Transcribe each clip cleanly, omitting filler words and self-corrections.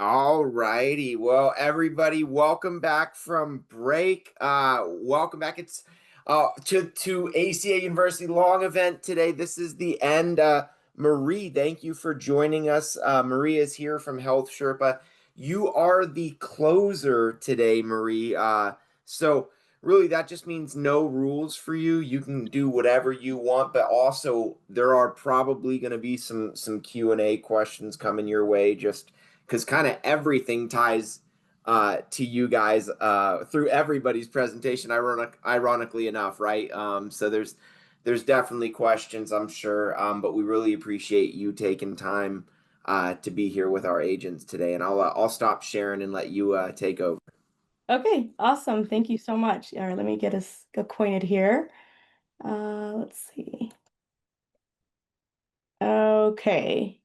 All righty. Well, everybody, welcome back from break. Welcome back. It's to ACA University long event today. This is the end. Marie, thank you for joining us. Marie is here from HealthSherpa. You are the closer today, Marie. So really that just means no rules for you. You can do whatever you want, but also there are probably going to be some Q&A questions coming your way just because kind of everything ties to you guys through everybody's presentation, ironically enough, right? So there's definitely questions, I'm sure, but we really appreciate you taking time to be here with our agents today. And I'll stop sharing and let you take over. Okay, awesome. Thank you so much. All right, let me get us acquainted here. Let's see. Okay.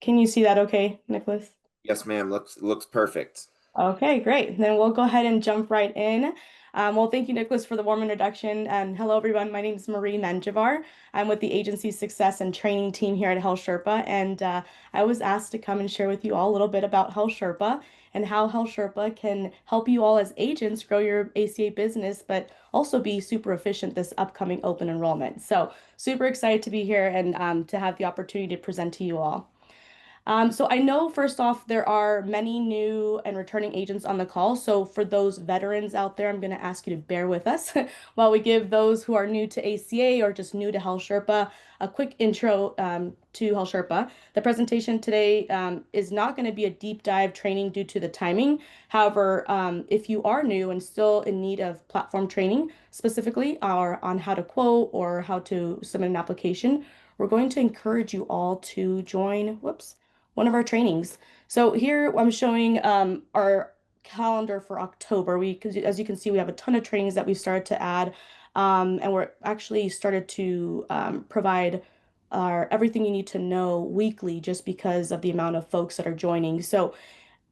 Can you see that okay, Nicholas? Yes, ma'am. Looks perfect. Okay, great. Then we'll go ahead and jump right in. Well, thank you, Nicholas, for the warm introduction. And hello, everyone. My name is Marie Manjivar. I'm with the agency's success and training team here at HealthSherpa. And I was asked to come and share with you all a little bit about HealthSherpa and how HealthSherpa can help you all as agents grow your ACA business, but also be super efficient this upcoming open enrollment. So super excited to be here and to have the opportunity to present to you all. So I know first off, there are many new and returning agents on the call. So for those veterans out there, I'm going to ask you to bear with us while we give those who are new to ACA or just new to HealthSherpa a quick intro to HealthSherpa. The presentation today is not going to be a deep dive training due to the timing. However, if you are new and still in need of platform training, specifically or on how to quote or how to submit an application, we're going to encourage you all to join, one of our trainings. So here I'm showing our calendar for October. Because as you can see, we have a ton of trainings that we started to add, and we're actually started to provide our everything you need to know weekly, just because of the amount of folks that are joining. So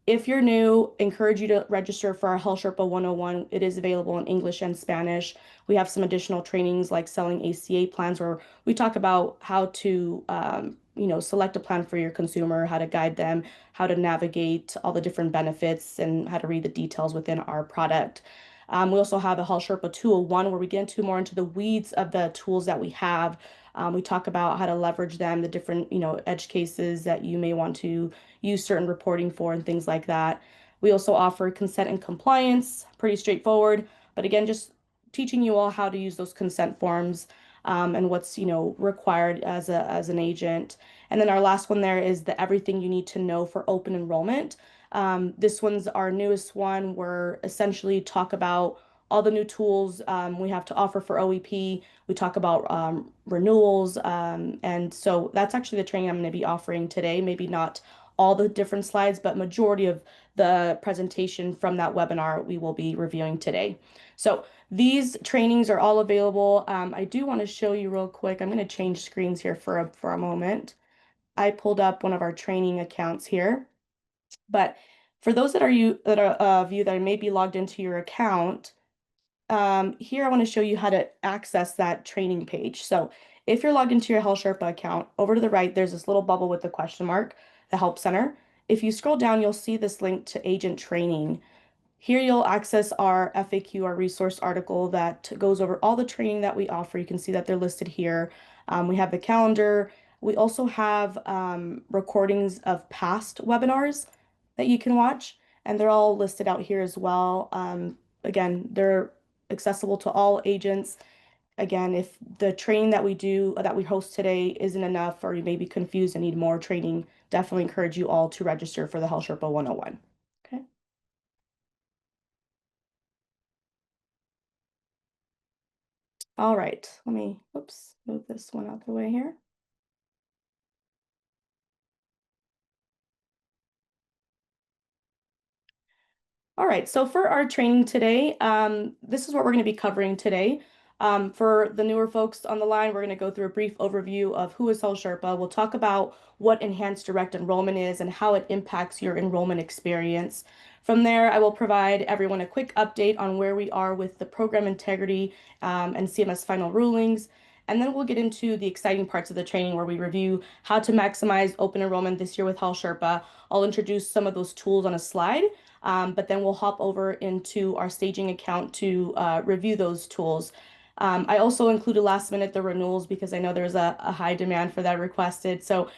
if you're new, encourage you to register for our HealthSherpa 101. It is available in English and Spanish. We have some additional trainings like selling ACA plans where we talk about how to select a plan for your consumer, how to guide them, how to navigate all the different benefits, and how to read the details within our product. We also have a HealthSherpa 201 where we get into more into the weeds of the tools that we have. We talk about how to leverage them, the different, edge cases that you may want to use certain reporting for and things like that. We also offer consent and compliance, pretty straightforward, but again, just teaching you all how to use those consent forms and what's, required as an agent. And then our last one there is the everything you need to know for open enrollment. This one's our newest one. We're essentially talk about all the new tools we have to offer for OEP. We talk about renewals. And so that's actually the training I'm going to be offering today. Maybe not all the different slides, but majority of the presentation from that webinar we will be reviewing today. So these trainings are all available. I do want to show you real quick. I'm going to change screens here for a moment. I pulled up one of our training accounts here, but for those that are of you that may be logged into your account, here I want to show you how to access that training page. So if you're logged into your HealthSherpa account, over to the right, there's this little bubble with the question mark, the Help Center. If you scroll down, you'll see this link to agent training. Here you'll access our FAQ, our resource article that goes over all the training that we offer. You can see that they're listed here. We have the calendar. We also have recordings of past webinars that you can watch, and they're all listed out here as well. Again, they're accessible to all agents. Again, if the training that we do, that we host today isn't enough, or you may be confused and need more training, definitely encourage you all to register for the HealthSherpa 101. Okay. All right, let me, move this one out the way here. All right, so for our training today, this is what we're going to be covering today. For the newer folks on the line, we're going to go through a brief overview of who is HealthSherpa. We'll talk about what enhanced direct enrollment is and how it impacts your enrollment experience. From there, I will provide everyone a quick update on where we are with the program integrity and CMS final rulings. And then we'll get into the exciting parts of the training where we review how to maximize open enrollment this year with HealthSherpa. I'll introduce some of those tools on a slide, but then we'll hop over into our staging account to review those tools. I also included last minute the renewals because I know there's a high demand for that requested. So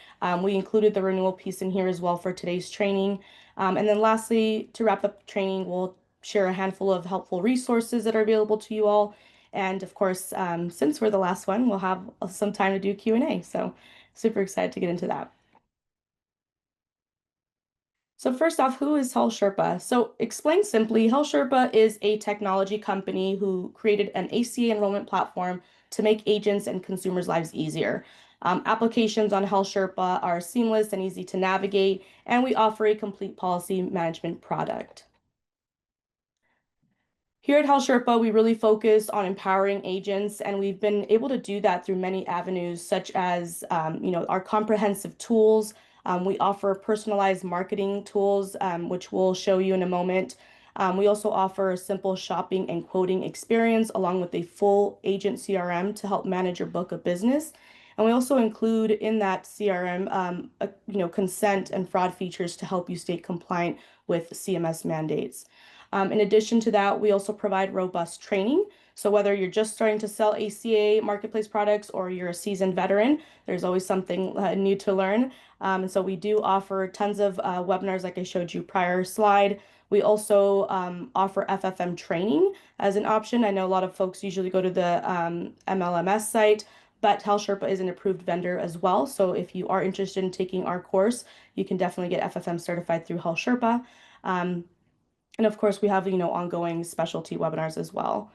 we included the renewal piece in here as well for today's training. And then lastly, to wrap up training, we'll share a handful of helpful resources that are available to you all. And of course, since we're the last one, we'll have some time to do Q&A. So super excited to get into that. So first off, who is HealthSherpa? So explained simply, HealthSherpa is a technology company who created an ACA enrollment platform to make agents and consumers' lives easier. Applications on HealthSherpa are seamless and easy to navigate, and we offer a complete policy management product. Here at HealthSherpa, we really focus on empowering agents, and we've been able to do that through many avenues, such as our comprehensive tools. We offer personalized marketing tools, which we'll show you in a moment. We also offer a simple shopping and quoting experience, along with a full agent CRM to help manage your book of business. And we also include in that CRM, consent and fraud features to help you stay compliant with CMS mandates. In addition to that, we also provide robust training. So whether you're just starting to sell ACA marketplace products or you're a seasoned veteran, there's always something new to learn. And so we do offer tons of webinars like I showed you prior slide. We also offer FFM training as an option. I know a lot of folks usually go to the MLMS site, but HealthSherpa is an approved vendor as well. So if you are interested in taking our course, you can definitely get FFM certified through HealthSherpa. And of course, we have, ongoing specialty webinars as well.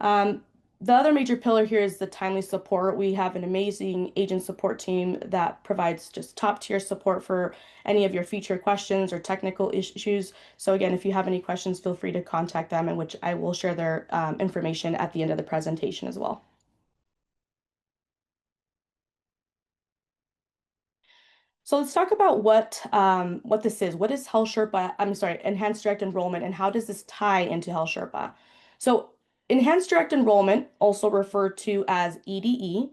The other major pillar here is the timely support. We have an amazing agent support team that provides just top tier support for any of your future questions or technical issues. So again, if you have any questions, feel free to contact them, in which I will share their information at the end of the presentation as well. So let's talk about what this is. What is HealthSherpa? I'm sorry, Enhanced Direct Enrollment, and how does this tie into HealthSherpa? So Enhanced Direct Enrollment, also referred to as EDE,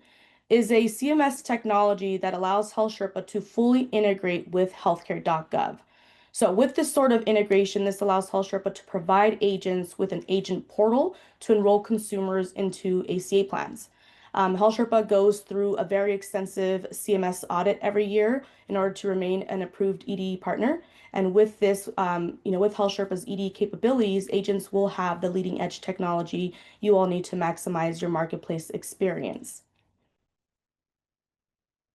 is a CMS technology that allows HealthSherpa to fully integrate with healthcare.gov. So with this sort of integration, this allows HealthSherpa to provide agents with an agent portal to enroll consumers into ACA plans. HealthSherpa goes through a very extensive CMS audit every year in order to remain an approved EDE partner. And with this, with HealthSherpa's EDE capabilities, agents will have the leading edge technology you all need to maximize your marketplace experience.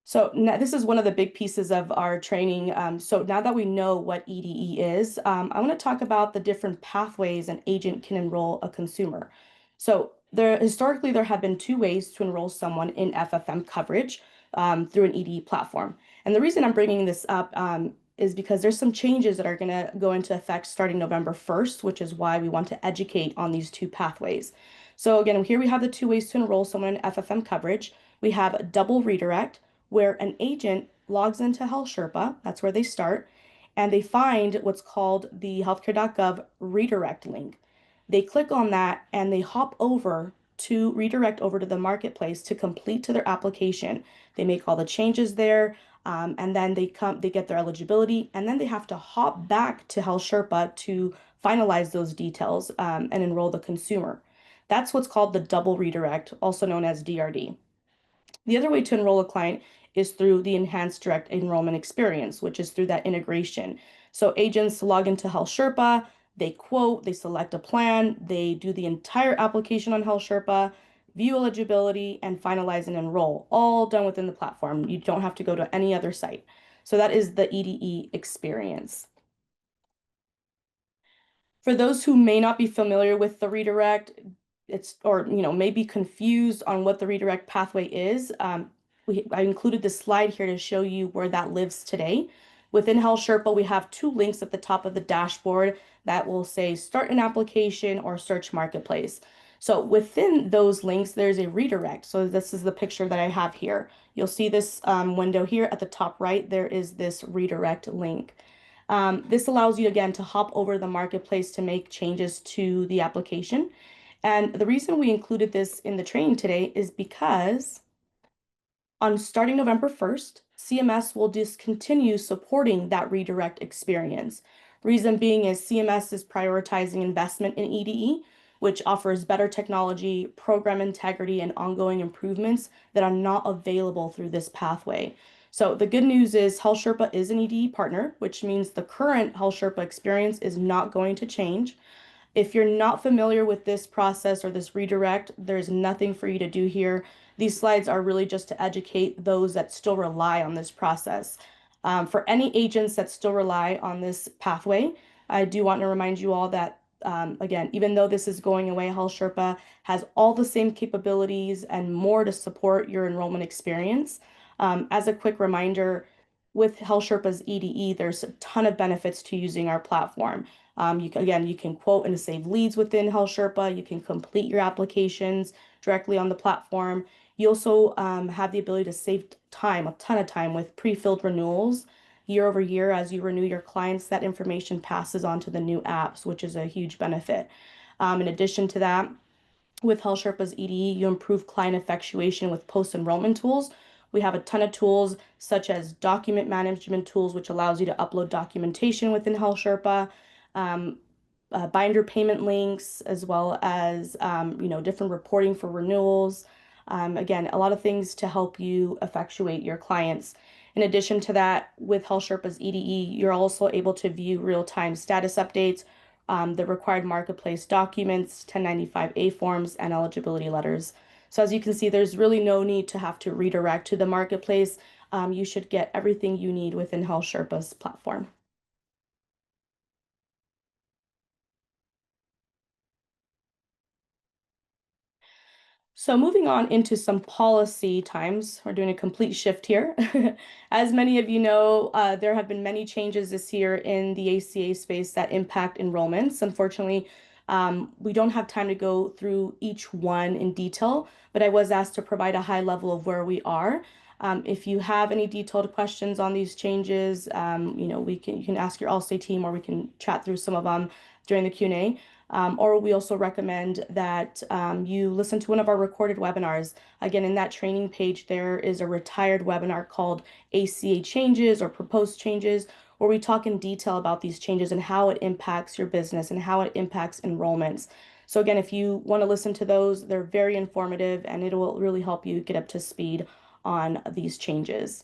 So now, this is one of the big pieces of our training. So now that we know what EDE is, I want to talk about the different pathways an agent can enroll a consumer. So historically, there have been two ways to enroll someone in FFM coverage through an EDE platform. And the reason I'm bringing this up is because there's some changes that are going to go into effect starting November 1st, which is why we want to educate on these two pathways. So again, here we have the two ways to enroll someone in FFM coverage. We have a double redirect, where an agent logs into HealthSherpa, that's where they start, and they find what's called the healthcare.gov redirect link. They click on that and they hop over to redirect over to the marketplace to complete to their application. They make all the changes there, and then they get their eligibility, and then they have to hop back to HealthSherpa to finalize those details and enroll the consumer. That's what's called the double redirect, also known as DRD. The other way to enroll a client is through the enhanced direct enrollment experience, which is through that integration. So agents log into HealthSherpa, they quote, they select a plan, they do the entire application on HealthSherpa, view eligibility, and finalize and enroll, all done within the platform. You don't have to go to any other site. So that is the EDE experience. For those who may not be familiar with the redirect, may be confused on what the redirect pathway is, I included this slide here to show you where that lives today. Within HealthSherpa, we have two links at the top of the dashboard that will say start an application or search marketplace. So within those links, there's a redirect. So this is the picture that I have here. You'll see this window here at the top right. There is this redirect link. This allows you again to hop over the marketplace to make changes to the application. And the reason we included this in the training today is because On starting November 1st, CMS will discontinue supporting that redirect experience. Reason being is CMS is prioritizing investment in EDE, which offers better technology, program integrity, and ongoing improvements that are not available through this pathway. So the good news is HealthSherpa is an EDE partner, which means the current HealthSherpa experience is not going to change. If you're not familiar with this process or this redirect, there's nothing for you to do here. These slides are really just to educate those that still rely on this process. For any agents that still rely on this pathway, I do want to remind you all that, again, even though this is going away, HealthSherpa has all the same capabilities and more to support your enrollment experience. As a quick reminder, with HealthSherpa's EDE, there's a ton of benefits to using our platform. You can quote and save leads within HealthSherpa. You can complete your applications directly on the platform. You also have the ability to save time, a ton of time with pre-filled renewals year over year as you renew your clients. That information passes on to the new apps, which is a huge benefit. In addition to that, with HealthSherpa's EDE, you improve client effectuation with post-enrollment tools. We have a ton of tools such as document management tools, which allows you to upload documentation within HealthSherpa, um, binder payment links, as well as different reporting for renewals. Again, a lot of things to help you effectuate your clients. In addition to that, with HealthSherpa's EDE, you're also able to view real-time status updates, the required marketplace documents, 1095A forms, and eligibility letters. So as you can see, there's really no need to have to redirect to the marketplace. You should get everything you need within HealthSherpa's platform. So moving on into some policy times, we're doing a complete shift here. As many of you know, there have been many changes this year in the ACA space that impact enrollments. Unfortunately, we don't have time to go through each one in detail, but I was asked to provide a high level of where we are. If you have any detailed questions on these changes, you can ask your Allstate team, or we can chat through some of them during the Q&A. Or we also recommend that you listen to one of our recorded webinars. Again, in that training page, there is a retired webinar called ACA Changes or Proposed Changes, where we talk in detail about these changes and how it impacts your business and how it impacts enrollments. So again, if you want to listen to those, they're very informative and it will really help you get up to speed on these changes.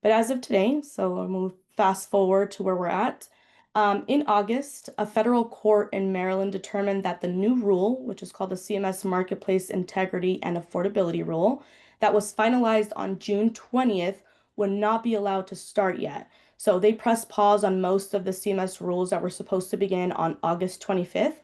But as of today, so I'll move fast forward to where we're at. In August, a federal court in Maryland determined that the new rule, which is called the CMS Marketplace Integrity and Affordability Rule, that was finalized on June 20th, would not be allowed to start yet. So they pressed pause on most of the CMS rules that were supposed to begin on August 25th.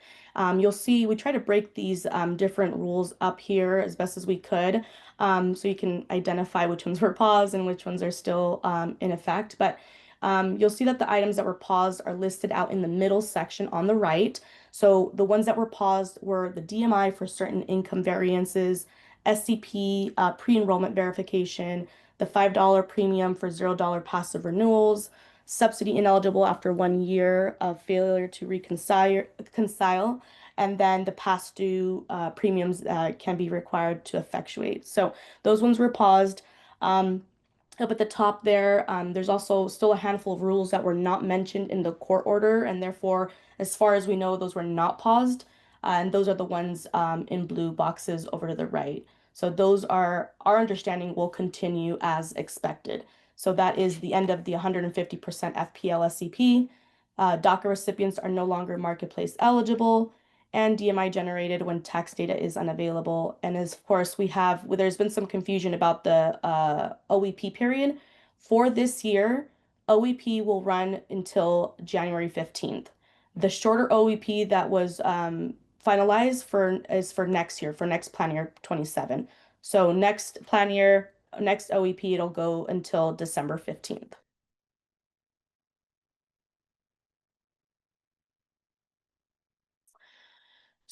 You'll see we try to break these different rules up here as best as we could, so you can identify which ones were paused and which ones are still in effect. But you'll see that the items that were paused are listed out in the middle section on the right. So the ones that were paused were the DMI for certain income variances, SCP pre-enrollment verification, the $5 premium for $0 passive renewals, subsidy ineligible after 1 year of failure to reconcile, and then the past due premiums can be required to effectuate. So those ones were paused. Up at the top there, there's also still a handful of rules that were not mentioned in the court order, and therefore, as far as we know, those were not paused. And those are the ones in blue boxes over to the right. So those are our understanding will continue as expected. So that is the end of the 150% FPL SCP. DACA recipients are no longer marketplace eligible, and DMI generated when tax data is unavailable. And as of course there's been some confusion about the OEP period. For this year, OEP will run until January 15th. The shorter OEP that was finalized is for next year, for next plan year 27. So next plan year, next OEP, it'll go until December 15th.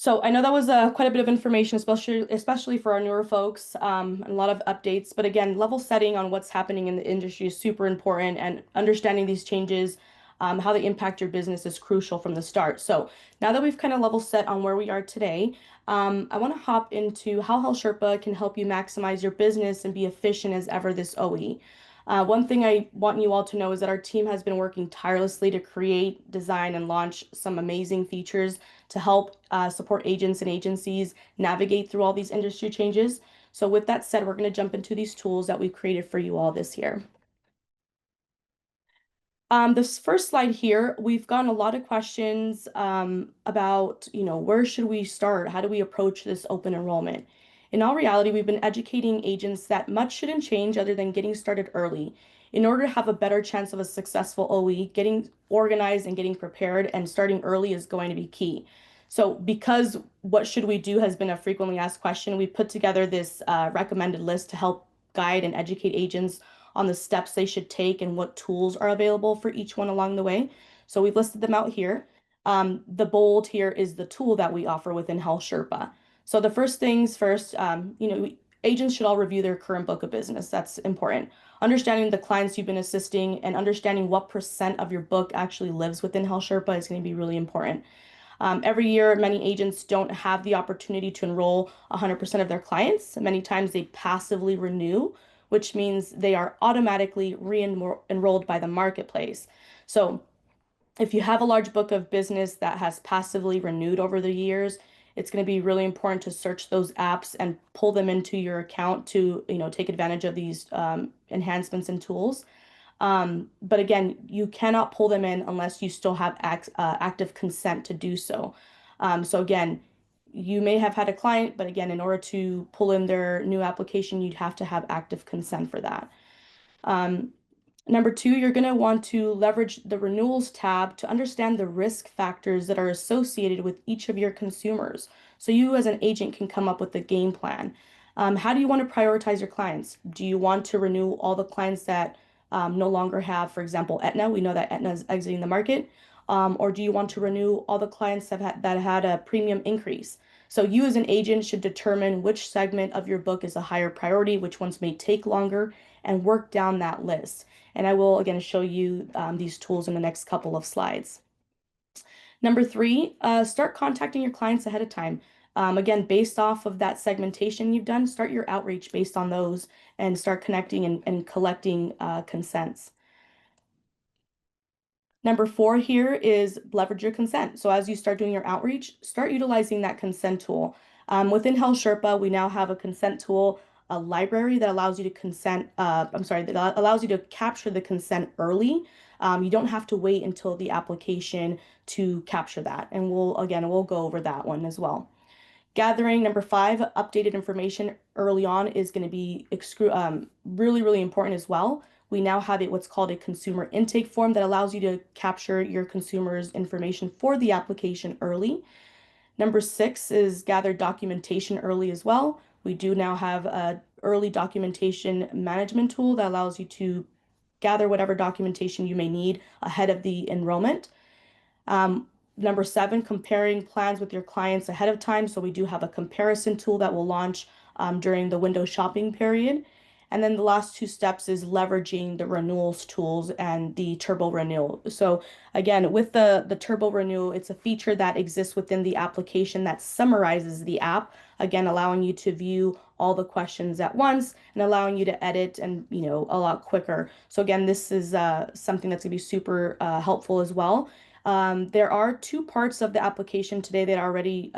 So I know that was quite a bit of information, especially for our newer folks, and a lot of updates. But again, level setting on what's happening in the industry is super important, and understanding these changes how they impact your business is crucial from the start. So now that we've kind of level set on where we are today, I want to hop into how HealthSherpa can help you maximize your business and be efficient as ever this OE. One thing I want you all to know is that our team has been working tirelessly to create, design, and launch some amazing features to help support agents and agencies navigate through all these industry changes. So with that said, we're going to jump into these tools that we've created for you all this year. This first slide here, we've gotten a lot of questions about, where should we start? How do we approach this open enrollment? In all reality, we've been educating agents that much shouldn't change other than getting started early. In order to have a better chance of a successful OE, getting organized and getting prepared and starting early is going to be key. So because what should we do has been a frequently asked question, we put together this recommended list to help guide and educate agents on the steps they should take and what tools are available for each one along the way. So we've listed them out here. The bold here is the tool that we offer within HealthSherpa. So the first things first, agents should all review their current book of business. That's important. Understanding the clients you've been assisting and understanding what percent of your book actually lives within HealthSherpa is going to be really important. Every year, many agents don't have the opportunity to enroll 100% of their clients. Many times they passively renew, which means they are automatically re-enrolled by the marketplace. So if you have a large book of business that has passively renewed over the years, it's going to be really important to search those apps and pull them into your account to, take advantage of these enhancements and tools. But again, you cannot pull them in unless you still have active consent to do so. So again, you may have had a client, but again, in order to pull in their new application, you'd have to have active consent for that. Number two, you're going to want to leverage the renewals tab to understand the risk factors that are associated with each of your consumers. So you as an agent can come up with a game plan. How do you want to prioritize your clients? Do you want to renew all the clients that no longer have, for example, Aetna? We know that Aetna is exiting the market. Or do you want to renew all the clients that had a premium increase? So you as an agent should determine which segment of your book is a higher priority, which ones may take longer, and work down that list. And I will again show you these tools in the next couple of slides. Number three, start contacting your clients ahead of time. Again, based off of that segmentation you've done, start your outreach based on those and start connecting and collecting consents. Number four here is leverage your consent. So as you start doing your outreach, start utilizing that consent tool. Within HealthSherpa, we now have a consent tool, a library that allows you to that allows you to capture the consent early. You don't have to wait until the application to capture that. And we'll go over that one as well. Gathering number five, updated information early on is going to be really, really important as well. We now have what's called a consumer intake form that allows you to capture your consumer's information for the application early. Number six is gather documentation early as well. We do now have a early documentation management tool that allows you to gather whatever documentation you may need ahead of the enrollment. Number seven, comparing plans with your clients ahead of time. So we do have a comparison tool that will launch during the window shopping period. And then the last two steps is leveraging the renewals tools and the turbo renewal. So again, with the turbo renewal, it's a feature that exists within the application that summarizes the app, again, allowing you to view all the questions at once and allowing you to edit and, a lot quicker. So again, this is something that's gonna be super helpful as well. There are two parts of the application today that are already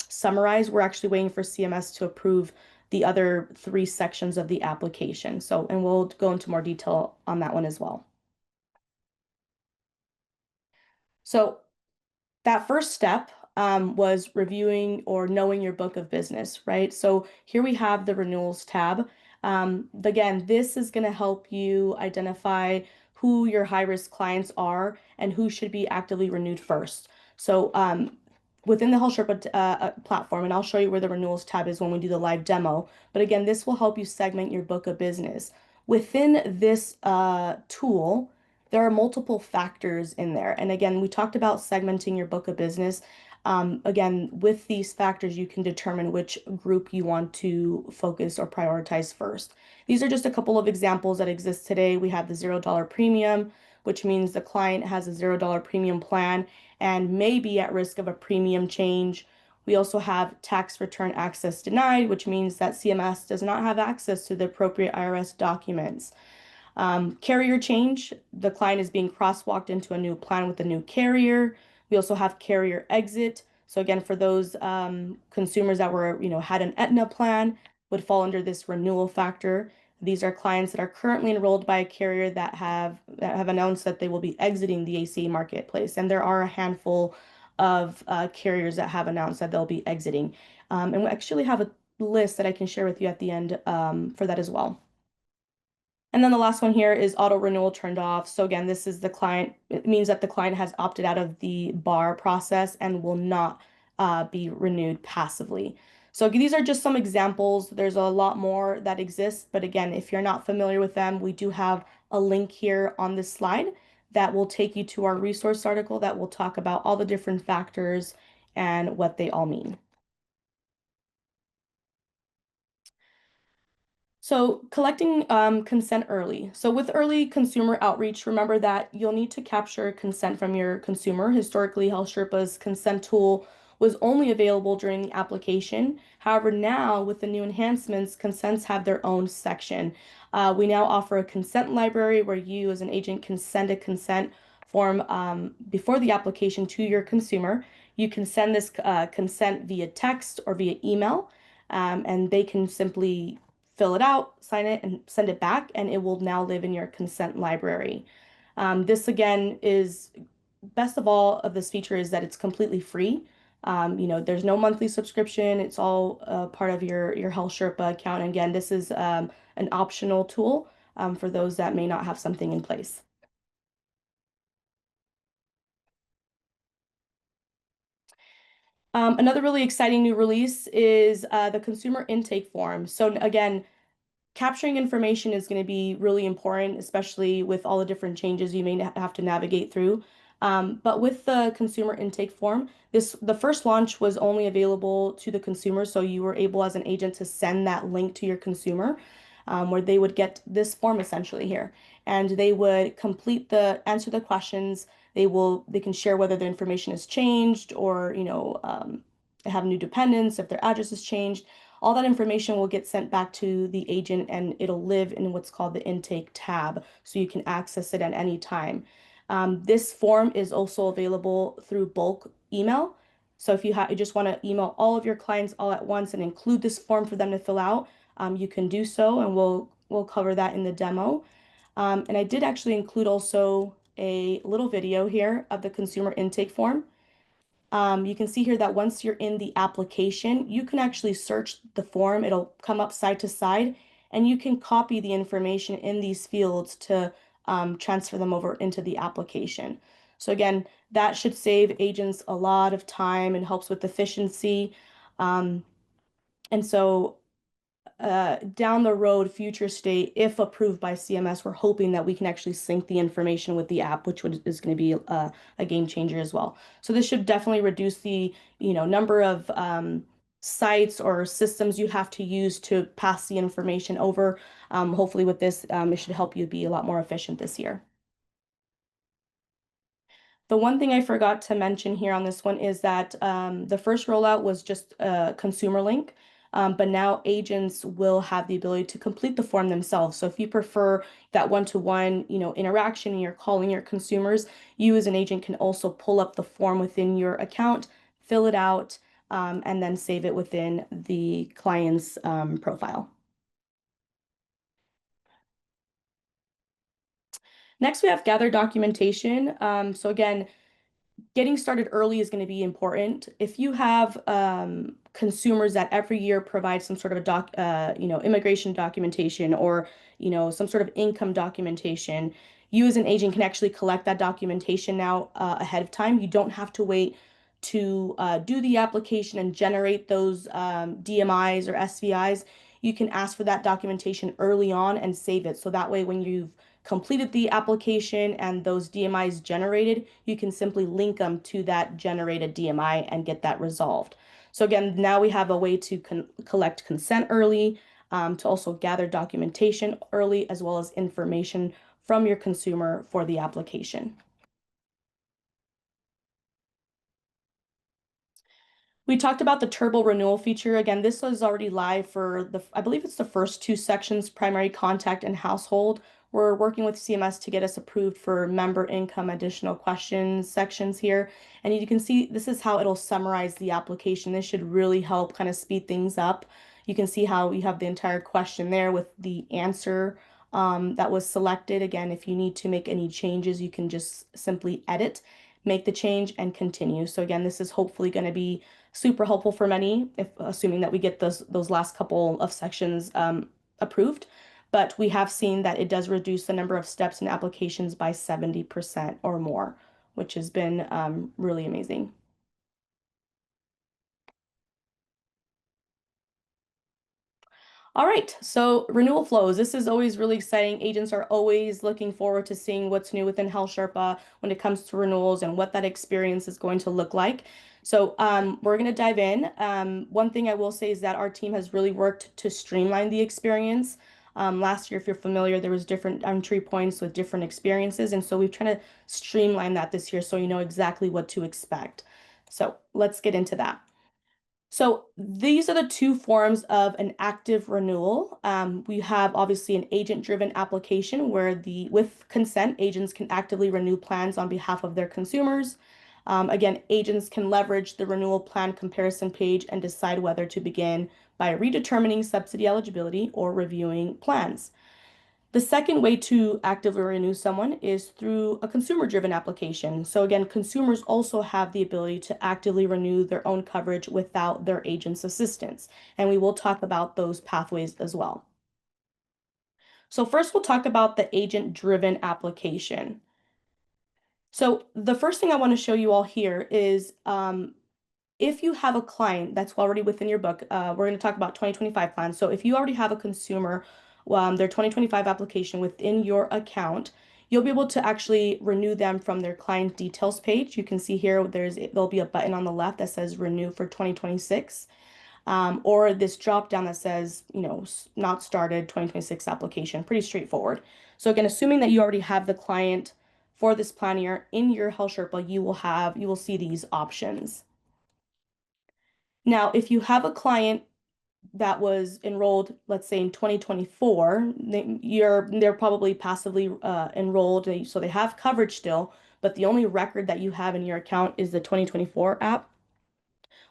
summarized. We're actually waiting for CMS to approve the other three sections of the application. And we'll go into more detail on that one as well. So that first step was reviewing or knowing your book of business, right? So here we have the renewals tab. Again, this is going to help you identify who your high-risk clients are and who should be actively renewed first. So within the HealthSherpa platform, and I'll show you where the renewals tab is when we do the live demo. But again, this will help you segment your book of business. Within this tool, there are multiple factors in there. And again, we talked about segmenting your book of business. Again, with these factors, you can determine which group you want to focus or prioritize first. These are just a couple of examples that exist today. We have the $0 premium. which means the client has a $0 premium plan and may be at risk of a premium change. We also have tax return access denied, which means that CMS does not have access to the appropriate IRS documents. Carrier change, the client is being crosswalked into a new plan with a new carrier. We also have carrier exit. So again, for those consumers that were, had an Aetna plan, would fall under this renewal factor. These are clients that are currently enrolled by a carrier that have announced that they will be exiting the ACA marketplace, and there are a handful of carriers that have announced that they'll be exiting. And we actually have a list that I can share with you at the end for that as well. And then the last one here is auto renewal turned off. So again, this is the client. It means that the client has opted out of the bar process and will not be renewed passively. So these are just some examples. There's a lot more that exists, but again, if you're not familiar with them, we do have a link here on this slide that will take you to our resource article that will talk about all the different factors and what they all mean. So collecting consent early. So with early consumer outreach, remember that you'll need to capture consent from your consumer. Historically, HealthSherpa's consent tool was only available during the application. However, now with the new enhancements, consents have their own section. We now offer a consent library where you as an agent can send a consent form before the application to your consumer. You can send this consent via text or via email, and they can simply fill it out, sign it, and send it back, and it will now live in your consent library. This again is best of all of this feature is that it's completely free. There's no monthly subscription. It's all part of your HealthSherpa account. And again, this is an optional tool for those that may not have something in place. Another really exciting new release is the consumer intake form. So again, capturing information is going to be really important, especially with all the different changes you may have to navigate through. But with the consumer intake form, the first launch was only available to the consumer, so you were able as an agent to send that link to your consumer, where they would get this form essentially here, and they would answer the questions. They can share whether the information has changed or have new dependents, if their address has changed. All that information will get sent back to the agent and it'll live in what's called the intake tab, so you can access it at any time. This form is also available through bulk email. So if you just want to email all of your clients all at once and include this form for them to fill out, you can do so, and we'll cover that in the demo. And I did actually include also a little video here of the consumer intake form. You can see here that once you're in the application, you can actually search the form. It'll come up side to side, and you can copy the information in these fields to transfer them over into the application. So again, that should save agents a lot of time and helps with efficiency. And so down the road, future state, if approved by CMS, we're hoping that we can actually sync the information with the app, which is going to be a game changer as well. So this should definitely reduce the number of sites or systems you have to use to pass the information over. Hopefully with this, it should help you be a lot more efficient this year. The one thing I forgot to mention here on this one is that the first rollout was just a consumer link, but now agents will have the ability to complete the form themselves. So if you prefer that one-to-one, interaction and you're calling your consumers, you as an agent can also pull up the form within your account, fill it out, and then save it within the client's profile. Next, we have gather documentation. So again, getting started early is going to be important. If you have consumers that every year provide some sort of immigration documentation or, some sort of income documentation, you as an agent can actually collect that documentation now ahead of time. You don't have to wait to do the application and generate those DMIs or SVIs. You can ask for that documentation early on and save it. So that way, when you've completed the application and those DMIs generated, you can simply link them to that generated DMI and get that resolved. So again, now we have a way to collect consent early, to also gather documentation early, as well as information from your consumer for the application. We talked about the turbo renewal feature. Again, this is already live for I believe it's the first two sections, primary contact and household. We're working with CMS to get us approved for member income additional questions sections here. And you can see this is how it'll summarize the application. This should really help kind of speed things up. You can see how you have the entire question there with the answer that was selected. Again, if you need to make any changes, you can just simply edit, make the change, and continue. So again, this is hopefully going to be super helpful for many, if assuming that we get those last couple of sections approved. But we have seen that it does reduce the number of steps in applications by 70% or more, which has been really amazing. All right, so renewal flows. This is always really exciting. Agents are always looking forward to seeing what's new within HealthSherpa when it comes to renewals and what that experience is going to look like. So we're going to dive in. One thing I will say is that our team has really worked to streamline the experience. Last year, if you're familiar, there was different entry points with different experiences. And so we've tried to streamline that this year so you know exactly what to expect. So let's get into that. So these are the two forms of an active renewal. We have obviously an agent-driven application where with consent, agents can actively renew plans on behalf of their consumers. Again, agents can leverage the renewal plan comparison page and decide whether to begin by redetermining subsidy eligibility or reviewing plans. The second way to actively renew someone is through a consumer-driven application. So again, consumers also have the ability to actively renew their own coverage without their agent's assistance. And we will talk about those pathways as well. So first we'll talk about the agent-driven application. So the first thing I want to show you all here is if you have a client that's already within your book, we're going to talk about 2025 plans. So if you already have a consumer, their 2025 application within your account, you'll be able to actually renew them from their client details page. You can see here there'll be a button on the left that says renew for 2026, or this drop down that says, not started 2026 application. Pretty straightforward. So again, assuming that you already have the client for this plan year in your HealthSherpa, you will see these options. Now, if you have a client that was enrolled, let's say in 2024, they're probably passively enrolled, so they have coverage still, but the only record that you have in your account is the 2024 app.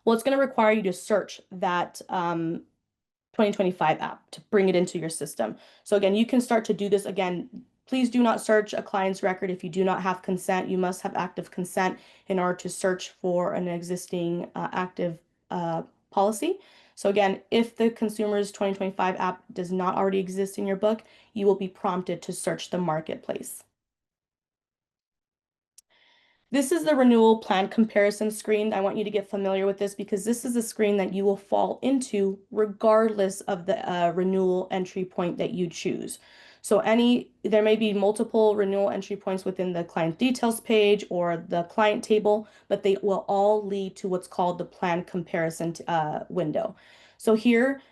Well, it's going to require you to search that 2025 app to bring it into your system. So again, you can start to do this. Again, please do not search a client's record if you do not have consent. You must have active consent in order to search for an existing active policy. So again, if the consumer's 2025 app does not already exist in your book, you will be prompted to search the marketplace. This is the renewal plan comparison screen. I want you to get familiar with this because this is a screen that you will fall into regardless of the renewal entry point that you choose. So there may be multiple renewal entry points within the client details page or the client table, but they will all lead to what's called the plan comparison window. So here,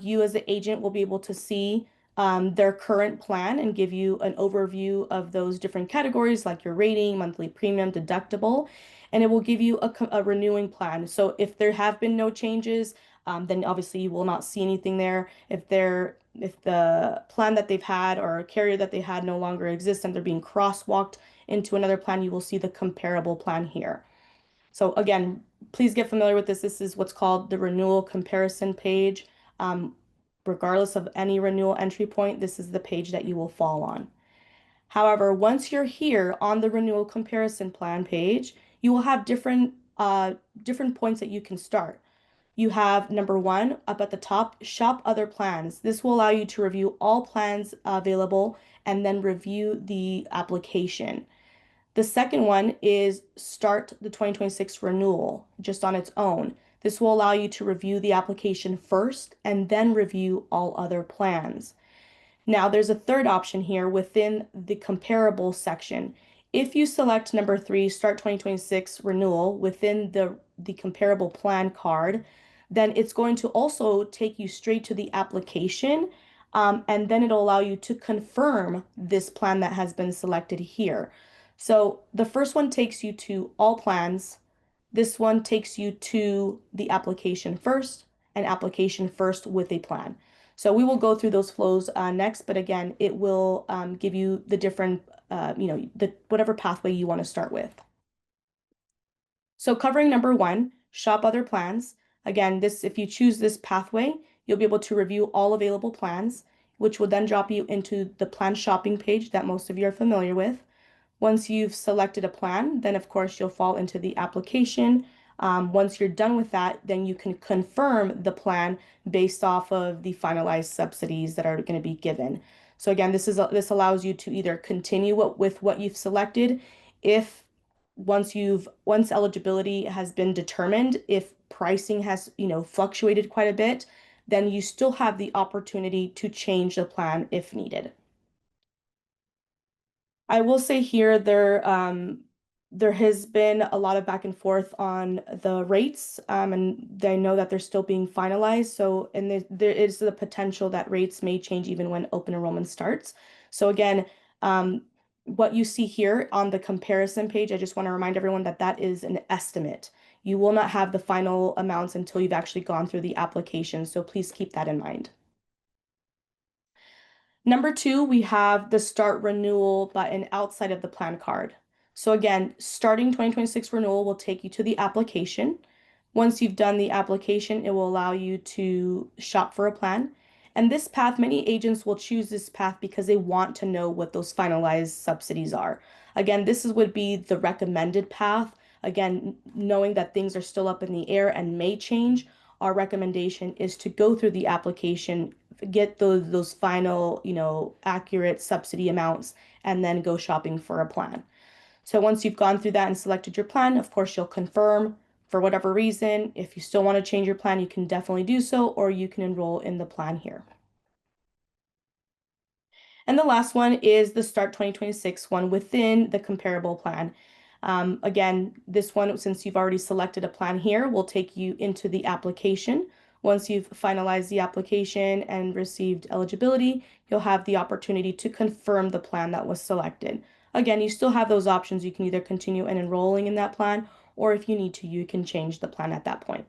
you as the agent will be able to see their current plan and give you an overview of those different categories like your rating, monthly premium, deductible, and it will give you a renewing plan. So if there have been no changes, then obviously you will not see anything there. If the plan that they've had or carrier that they had no longer exists and they're being crosswalked into another plan, you will see the comparable plan here. So again, please get familiar with this. This is what's called the renewal comparison page. Regardless of any renewal entry point, this is the page that you will fall on. However, once you're here on the renewal comparison plan page, you will have different points that you can start. You have number one up at the top, shop other plans. This will allow you to review all plans available and then review the application. The second one is start the 2026 renewal just on its own. This will allow you to review the application first and then review all other plans. Now, there's a third option here within the comparable section. If you select number three, start 2026 renewal within the comparable plan card, then it's going to also take you straight to the application And then it'll allow you to confirm this plan that has been selected here. So the first one takes you to all plans. This one takes you to the application first, and application first with a plan. So we will go through those flows next, but again, it will give you the different, the whatever pathway you want to start with. So covering number one, shop other plans. Again, if you choose this pathway, you'll be able to review all available plans, which will then drop you into the plan shopping page that most of you are familiar with. Once you've selected a plan, then of course you'll fall into the application. Once you're done with that, then you can confirm the plan based off of the finalized subsidies that are going to be given. So again, this allows you to either continue with what you've selected if once eligibility has been determined, if pricing has, fluctuated quite a bit, then you still have the opportunity to change the plan if needed. I will say here there has been a lot of back and forth on the rates, and they know that they're still being finalized. So, and there is the potential that rates may change even when open enrollment starts. So again, what you see here on the comparison page, I just want to remind everyone that that is an estimate. You will not have the final amounts until you've actually gone through the application. So please keep that in mind. Number two, we have the start renewal button outside of the plan card. So again, starting 2026 renewal will take you to the application. Once you've done the application, it will allow you to shop for a plan. And this path, many agents will choose this path because they want to know what those finalized subsidies are. Again, would be the recommended path. Again, knowing that things are still up in the air and may change, our recommendation is to go through the application, get those final, accurate subsidy amounts, and then go shopping for a plan. So once you've gone through that and selected your plan, of course, you'll confirm for whatever reason. If you still want to change your plan, you can definitely do so, or you can enroll in the plan here. And the last one is the Start 2026 one within the comparable plan. Again, this one, since you've already selected a plan here, will take you into the application. Once you've finalized the application and received eligibility, you'll have the opportunity to confirm the plan that was selected. Again, you still have those options. You can either continue and enrolling in that plan, or if you need to, you can change the plan at that point.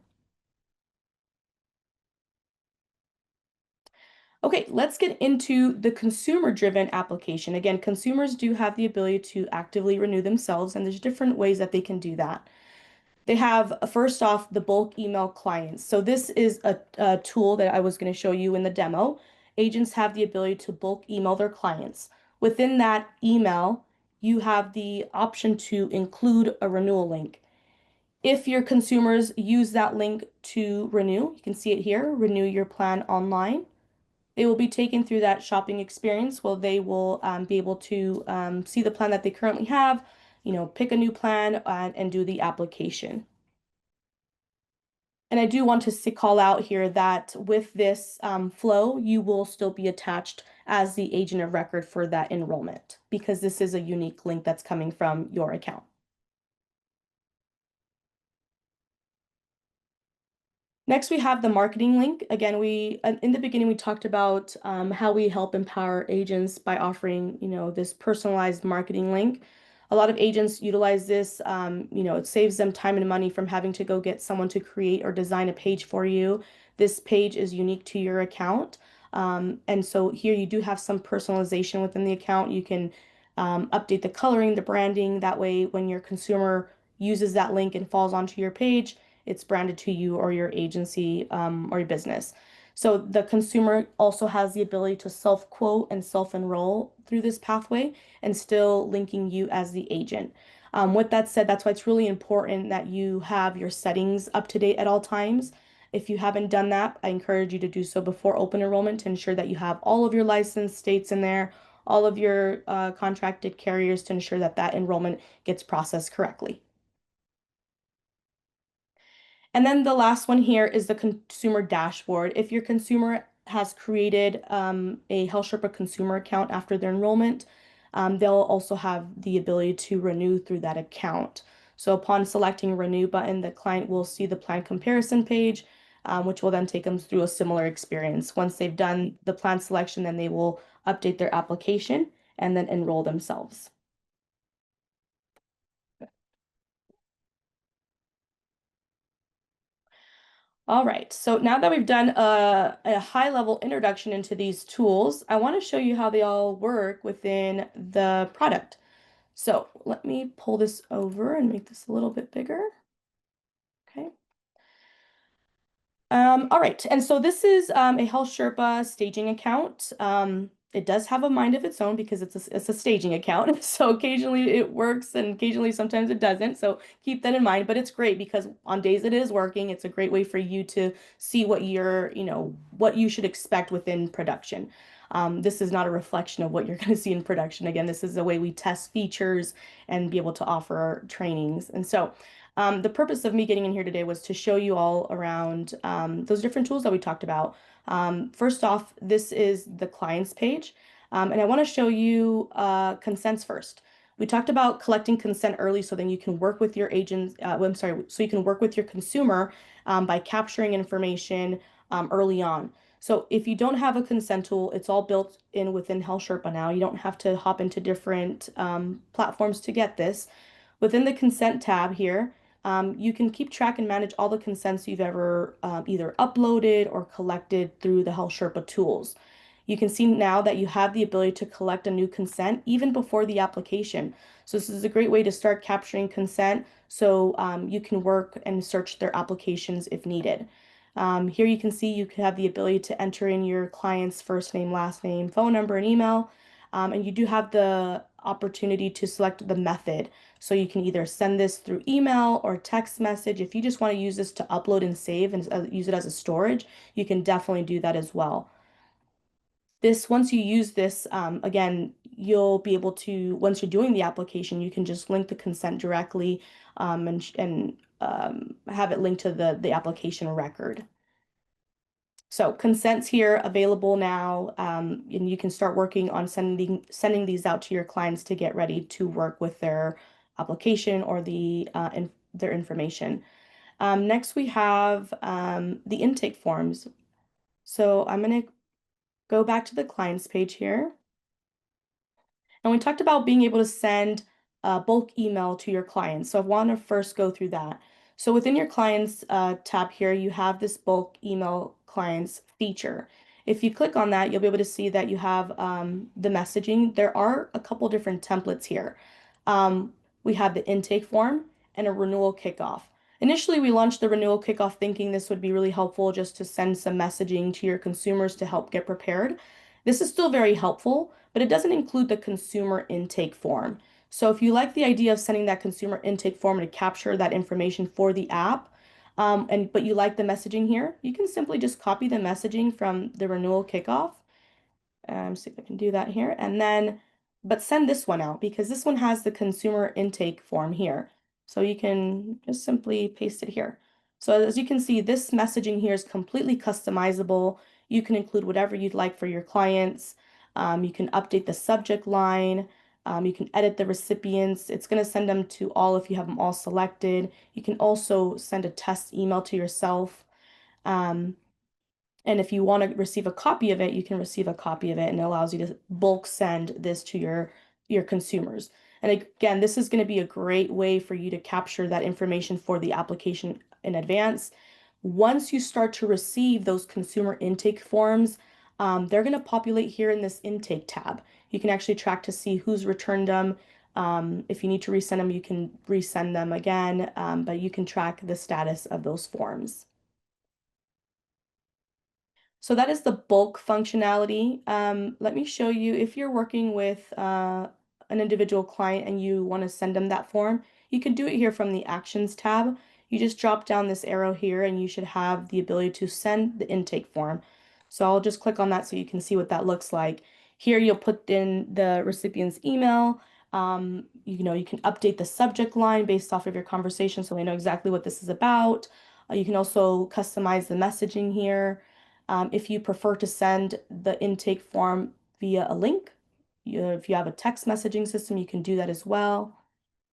Okay, let's get into the consumer-driven application. Again, consumers do have the ability to actively renew themselves, and there's different ways that they can do that. They have, first off, the bulk email clients. So this is a tool that I was going to show you in the demo. Agents have the ability to bulk email their clients. Within that email, you have the option to include a renewal link. If your consumers use that link to renew, you can see it here, renew your plan online. They will be taken through that shopping experience where they will be able to see the plan that they currently have, pick a new plan and do the application. And I do want to call out here that with this flow, you will still be attached as the agent of record for that enrollment because this is a unique link that's coming from your account. Next, we have the marketing link. Again, in the beginning we talked about how we help empower agents by offering, this personalized marketing link. A lot of agents utilize this. It saves them time and money from having to go get someone to create or design a page for you. This page is unique to your account. And so here you do have some personalization within the account. You can update the coloring, the branding. That way, when your consumer uses that link and falls onto your page, it's branded to you or your agency or your business. So the consumer also has the ability to self-quote and self-enroll through this pathway and still linking you as the agent. With that said, that's why it's really important that you have your settings up to date at all times. If you haven't done that, I encourage you to do so before open enrollment to ensure that you have all of your licensed states in there, all of your contracted carriers to ensure that that enrollment gets processed correctly. And then the last one here is the consumer dashboard. If your consumer has created a HealthSherpa consumer account after their enrollment, they'll also have the ability to renew through that account. So upon selecting renew button, the client will see the plan comparison page. which will then take them through a similar experience. Once they've done the plan selection, then they will update their application and then enroll themselves. All right, so now that we've done a high-level introduction into these tools, I want to show you how they all work within the product. So let me pull this over and make this a little bit bigger. Okay. All right, and so this is a HealthSherpa staging account. It does have a mind of its own because it's a staging account. So occasionally it works and occasionally sometimes it doesn't. So keep that in mind. But it's great because on days it is working, it's a great way for you to see what what you should expect within production. This is not a reflection of what you're going to see in production. Again, this is a way we test features and be able to offer trainings. And so the purpose of me getting in here today was to show you all around those different tools that we talked about. First off, this is the clients page, and I want to show you consents first. We talked about collecting consent early so then you can work with your agents, I'm sorry, so you can work with your consumer by capturing information early on. So if you don't have a consent tool, it's all built in within HealthSherpa now. You don't have to hop into different platforms to get this. Within the consent tab here, you can keep track and manage all the consents you've ever either uploaded or collected through the HealthSherpa tools. You can see now that you have the ability to collect a new consent even before the application. So this is a great way to start capturing consent so you can work and search their applications if needed. Here you can see you can have the ability to enter in your client's first name, last name, phone number, and email. And you do have the opportunity to select the method. So you can either send this through email or text message. If you just want to use this to upload and save and use it as a storage, you can definitely do that as well. Once you use this, again, you'll be able to, once you're doing the application, you can just link the consent directly and have it linked to the application record. So consents here available now, and you can start working on sending these out to your clients to get ready to work with their application or their information. Next, we have the intake forms. So I'm going to go back to the clients page here. And we talked about being able to send bulk email to your clients. So I want to first go through that. So within your clients tab here, you have this bulk email clients feature. If you click on that, you'll be able to see that you have the messaging. There are a couple different templates here. We have the intake form and a renewal kickoff. Initially, we launched the renewal kickoff thinking this would be really helpful just to send some messaging to your consumers to help get prepared. This is still very helpful, but it doesn't include the consumer intake form. So if you like the idea of sending that consumer intake form to capture that information for the app, but you like the messaging here, you can simply just copy the messaging from the renewal kickoff. See if I can do that here. And then, but send this one out because this one has the consumer intake form here. So you can just simply paste it here. So as you can see, this messaging here is completely customizable. You can include whatever you'd like for your clients. You can update the subject line. You can edit the recipients. It's going to send them to all if you have them all selected. You can also send a test email to yourself. And if you want to receive a copy of it, you can receive a copy of it, and it allows you to bulk send this to your consumers. And again, this is going to be a great way for you to capture that information for the application in advance. Once you start to receive those consumer intake forms, they're going to populate here in this intake tab. You can actually track to see who's returned them. If you need to resend them, you can resend them again, but you can track the status of those forms. So that is the bulk functionality. Let me show you if you're working with an individual client and you want to send them that form, you can do it here from the Actions tab. You just drop down this arrow here and you should have the ability to send the intake form. So I'll just click on that so you can see what that looks like. Here you'll put in the recipient's email. You can update the subject line based off of your conversation so they know exactly what this is about. You can also customize the messaging here. If you prefer to send the intake form via a link, if you have a text messaging system, you can do that as well.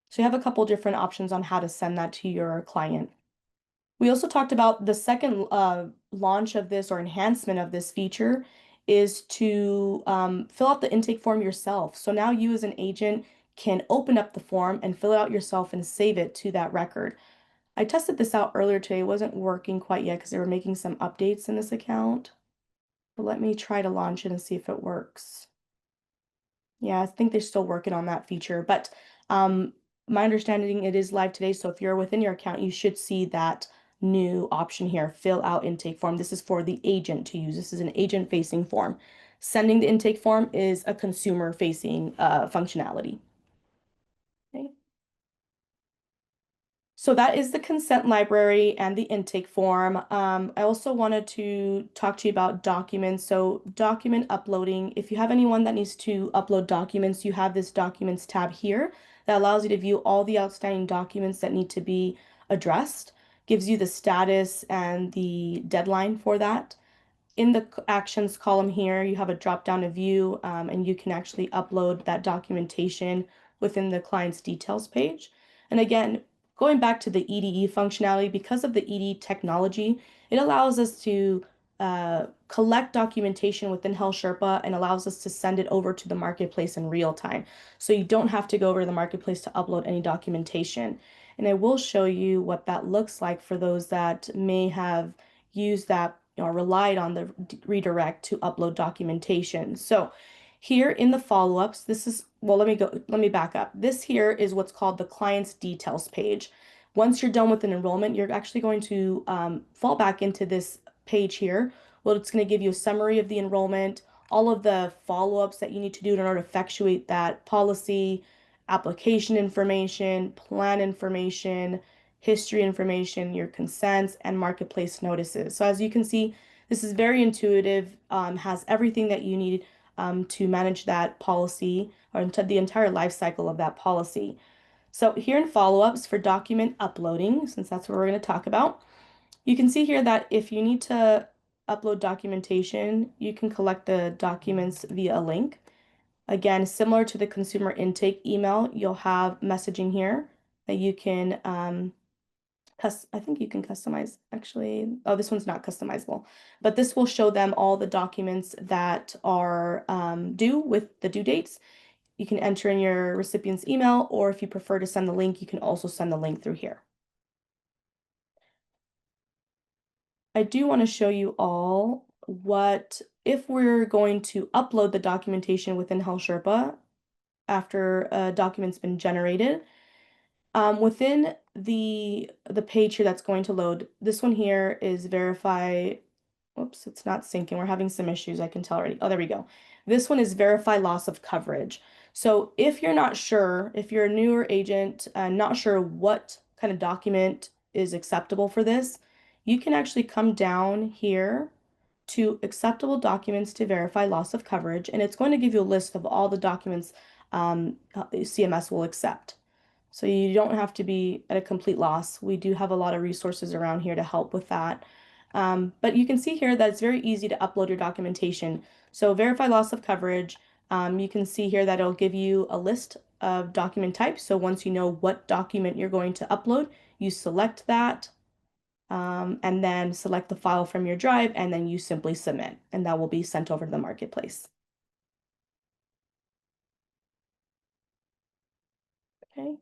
So you have a couple different options on how to send that to your client. We also talked about the second launch of this or enhancement of this feature is to fill out the intake form yourself. So now you as an agent can open up the form and fill it out yourself and save it to that record. I tested this out earlier today. It wasn't working quite yet because they were making some updates in this account. But let me try to launch it and see if it works. Yeah, I think they're still working on that feature, but um, my understanding it is live today. So if you're within your account, you should see that new option here, fill out intake form. This is for the agent to use. This is an agent facing form. Sending the intake form is a consumer facing functionality. Okay. So that is the consent library and the intake form. I also wanted to talk to you about documents. So document uploading, if you have anyone that needs to upload documents, you have this documents tab here that allows you to view all the outstanding documents that need to be addressed, gives you the status and the deadline for that. In the actions column here, you have a drop down to view, and you can actually upload that documentation within the client's details page. And again, going back to the EDE functionality, because of the EDE technology, it allows us to collect documentation within HealthSherpa and allows us to send it over to the marketplace in real time. So you don't have to go over to the marketplace to upload any documentation. And I will show you what that looks like for those that may have used that or relied on the redirect to upload documentation. So here in the follow-ups, this is, well, let me back up. This here is what's called the client's details page. Once you're done with an enrollment, you're actually going to fall back into this page here. Well, it's going to give you a summary of the enrollment, all of the follow-ups that you need to do in order to effectuate that policy, application information, plan information, history information, your consents, and marketplace notices. So as you can see, this is very intuitive, has everything that you need to manage that policy or into the entire life cycle of that policy. So here in follow-ups for document uploading, since that's what we're going to talk about, you can see here that if you need to upload documentation, you can collect the documents via a link. Again, similar to the consumer intake email, you'll have messaging here that you can I think you can customize actually. Oh, this one's not customizable, but this will show them all the documents that are due with the due dates. You can enter in your recipient's email, or if you prefer to send the link, you can also send the link through here. I do want to show you all what, if we're going to upload the documentation within HealthSherpa after a document's been generated. Within the page here that's going to load, this one here is verify. Whoops, it's not syncing. We're having some issues, I can tell already. Oh, there we go. This one is verify loss of coverage. So if you're not sure, if you're a newer agent, not sure what kind of document is acceptable for this, you can actually come down here to acceptable documents to verify loss of coverage, and it's going to give you a list of all the documents CMS will accept. So you don't have to be at a complete loss. We do have a lot of resources around here to help with that. But you can see here that it's very easy to upload your documentation. So verify loss of coverage. You can see here that it'll give you a list of document types. So once you know what document you're going to upload, you select that and then select the file from your drive, and then you simply submit, and that will be sent over to the marketplace. Okay.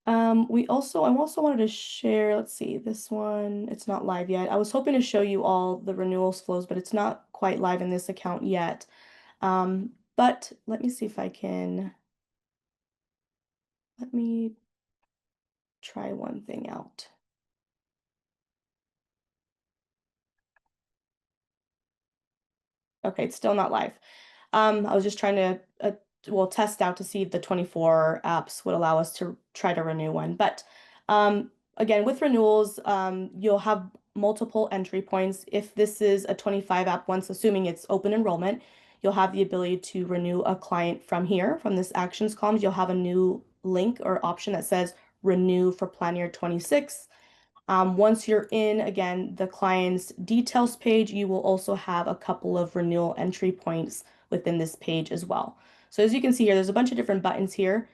I also wanted to share, let's see, this one, it's not live yet. I was hoping to show you all the renewals flows, but it's not quite live in this account yet. But let me see if I can, let me try one thing out. Okay, it's still not live. I was just trying to, well, test out to see if the 24 apps would allow us to try to renew one. But again, with renewals, you'll have multiple entry points. If this is a 25 app, once assuming it's open enrollment, you'll have the ability to renew a client from here, from this actions column. You'll have a new link or option that says renew for plan year 26. Once you're in, again, the client's details page, you will also have a couple of renewal entry points within this page as well. So as you can see here, there's a bunch of different buttons here.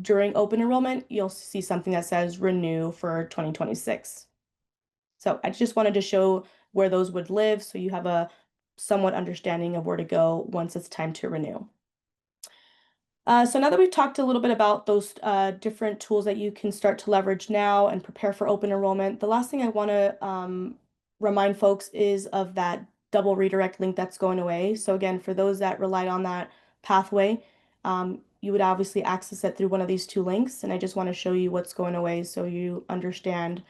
During open enrollment, you'll see something that says renew for 2026. So I just wanted to show where those would live so you have a somewhat understanding of where to go once it's time to renew. So now that we've talked a little bit about those different tools that you can start to leverage now and prepare for open enrollment, the last thing I want to remind folks is of that double redirect link that's going away. So again, for those that relied on that pathway, you would obviously access it through one of these two links. And I just want to show you what's going away so you understand.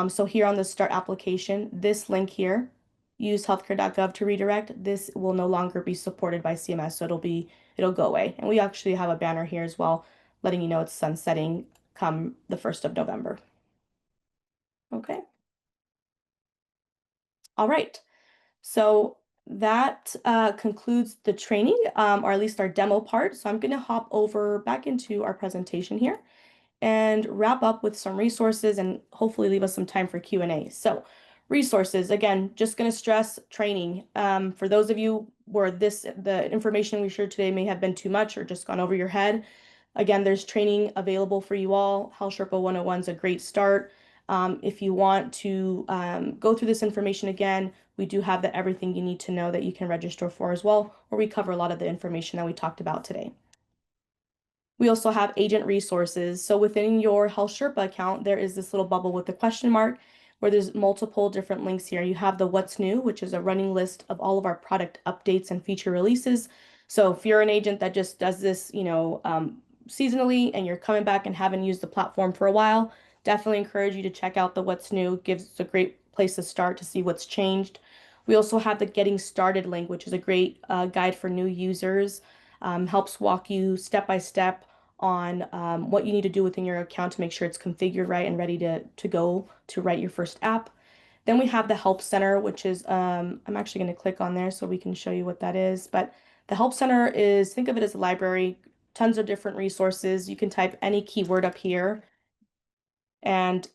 So here on the start application, this link here, use healthcare.gov to redirect. This will no longer be supported by CMS, so it'll go away. And we actually have a banner here as well, letting you know it's sunsetting come the 1st of November. Okay. All right. So that concludes the training, or at least our demo part. So I'm going to hop over back into our presentation here and wrap up with some resources and hopefully leave us some time for Q&A. So resources, again, just going to stress training. For those of you where the information we shared today may have been too much or just gone over your head, again, there's training available for you all. HealthSherpa 101 is a great start. If you want to go through this information again, we do have the everything you need to know that you can register for as well, where we cover a lot of the information that we talked about today. We also have agent resources. So within your HealthSherpa account, there is this little bubble with the question mark where there's multiple different links here. You have the What's New, which is a running list of all of our product updates and feature releases. So if you're an agent that just does this, seasonally and you're coming back and haven't used the platform for a while, definitely encourage you to check out the What's New. Gives a great place to start to see what's changed. We also have the Getting Started link, which is a great guide for new users. Helps walk you step by step on what you need to do within your account to make sure it's configured right and ready to go to write your first app. Then we have the Help Center, which is, I'm actually going to click on there so we can show you what that is. But the Help Center is, think of it as a library, tons of different resources. You can type any keyword up here and,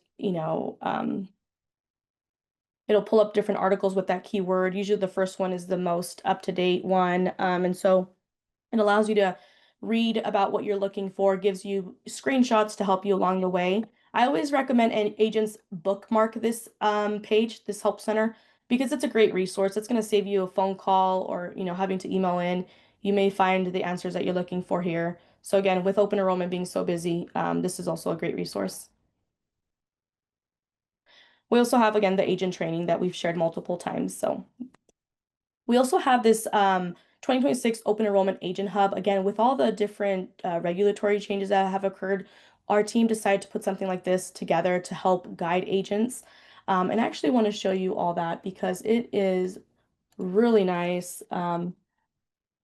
it'll pull up different articles with that keyword. Usually the first one is the most up-to-date one. And so it allows you to read about what you're looking for, gives you screenshots to help you along the way. I always recommend agents bookmark this page, this help center, because it's a great resource. It's going to save you a phone call or having to email in. You may find the answers that you're looking for here. So again, with open enrollment being so busy, this is also a great resource. We also have, again, the agent training that we've shared multiple times. So we also have this 2026 Open Enrollment Agent Hub. Again, with all the different regulatory changes that have occurred, our team decided to put something like this together to help guide agents. And I actually want to show you all that because it is really nice. Let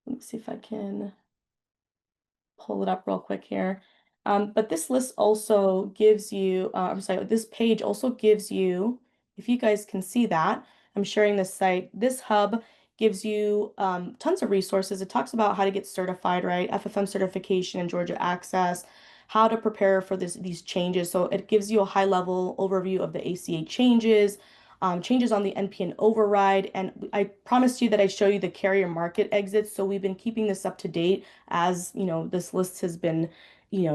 me see if I can pull it up real quick here. But this list also gives you, I'm sorry, this page also gives you, if you guys can see that, I'm sharing this site. This hub gives you tons of resources. It talks about how to get certified, right? FFM certification and Georgia Access, how to prepare for these changes. So it gives you a high level overview of the ACA changes, changes on the NPN override. And I promised you that I'd show you the carrier market exits. So we've been keeping this up to date as, this list has been,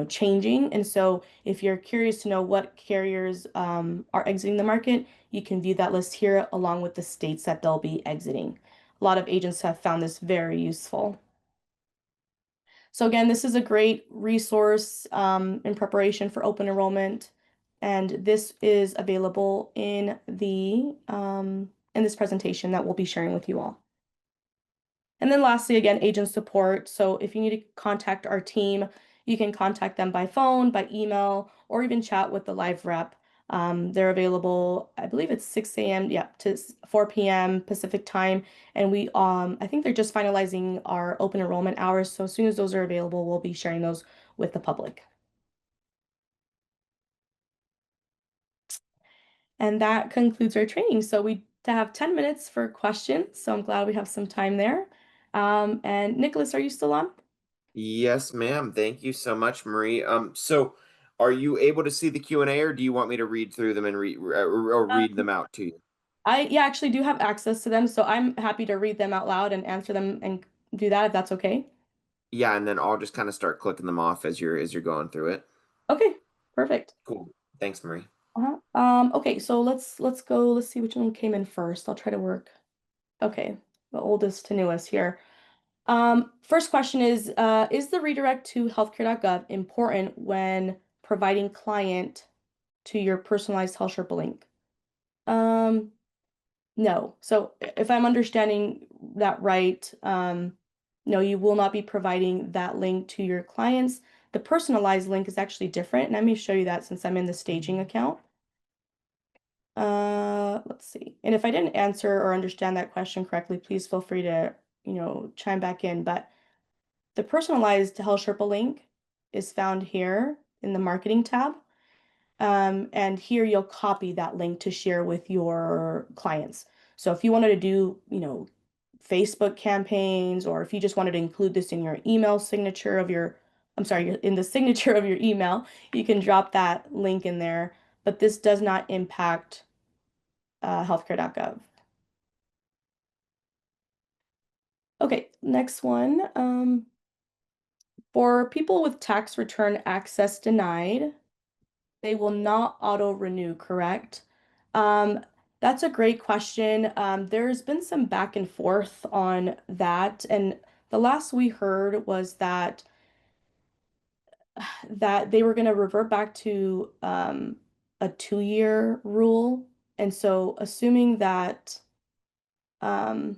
changing. And so if you're curious to know what carriers are exiting the market, you can view that list here along with the states that they'll be exiting. A lot of agents have found this very useful. So again, this is a great resource in preparation for open enrollment. And this is available in this presentation that we'll be sharing with you all. And then lastly, again, agent support. So if you need to contact our team, you can contact them by phone, by email, or even chat with the live rep. They're available, I believe it's 6 a.m. To 4 p.m. Pacific time. And I think they're just finalizing our open enrollment hours. So as soon as those are available, we'll be sharing those with the public. And that concludes our training. So we have 10 minutes for questions. So I'm glad we have some time there. And Nicholas, are you still on? Yes, ma'am. Thank you so much, Marie. So are you able to see the Q&A, or do you want me to read through them and read them out to you? I actually do have access to them, so I'm happy to read them out loud and answer them and do that if that's okay. Yeah, and then I'll just kind of start clicking them off as you're going through it. Okay, perfect. Cool. Thanks, Marie. Uh-huh. Okay, so let's go. Let's see which one came in first. I'll try to work. Okay, the oldest to newest here. First question is the redirect to healthcare.gov important when providing client to your personalized HealthSherpa link? Um, no. So if I'm understanding that right, no, you will not be providing that link to your clients. The personalized link is actually different, and let me show you that since I'm in the staging account. Let's see. And if I didn't answer or understand that question correctly, please feel free to, chime back in. But the personalized HealthSherpa link is found here in the marketing tab. And here you'll copy that link to share with your clients. So if you wanted to do, Facebook campaigns, or if you just wanted to include this in your email signature of your, I'm sorry, in the signature of your email, you can drop that link in there. But this does not impact healthcare.gov. Okay, next one. For people with tax return access denied, they will not auto renew, correct? Um, that's a great question. There's been some back and forth on that, and the last we heard was that they were going to revert back to a 2-year rule, and so um,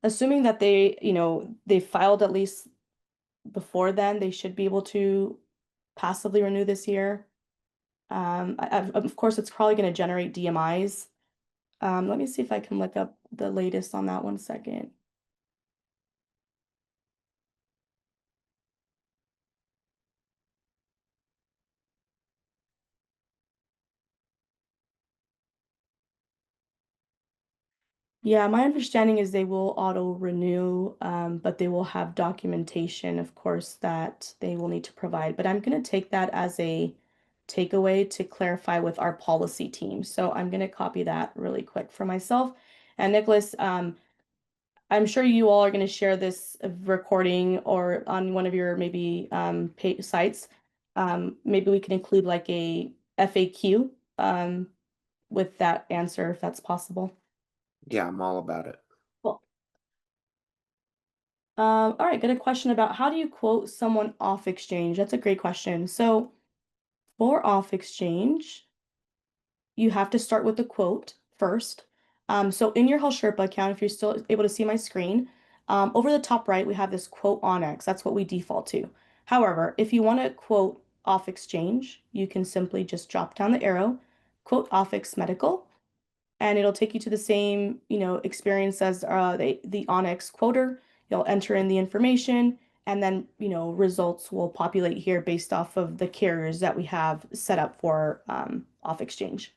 assuming that they, they filed at least before then, they should be able to passively renew this year. Of course, it's probably going to generate DMIs. Let me see if I can look up the latest on that 1 second. Yeah, my understanding is they will auto renew, but they will have documentation, of course, that they will need to provide. But I'm going to take that as a takeaway to clarify with our policy team. So I'm going to copy that really quick for myself. And Nicholas, I'm sure you all are going to share this recording or on one of your maybe sites. Maybe we can include like a FAQ with that answer if that's possible. Yeah, I'm all about it. Cool. All right, got a question about how do you quote someone off exchange? That's a great question. So for off exchange, you have to start with the quote first. So in your HealthSherpa account, if you're still able to see my screen, over the top right, we have this quote Onyx. That's what we default to. However, if you want to quote off exchange, you can simply just drop down the arrow, quote Offix Medical, and it'll take you to the same, experience as the Onyx quoter. You'll enter in the information, and then, results will populate here based off of the carriers that we have set up for off exchange.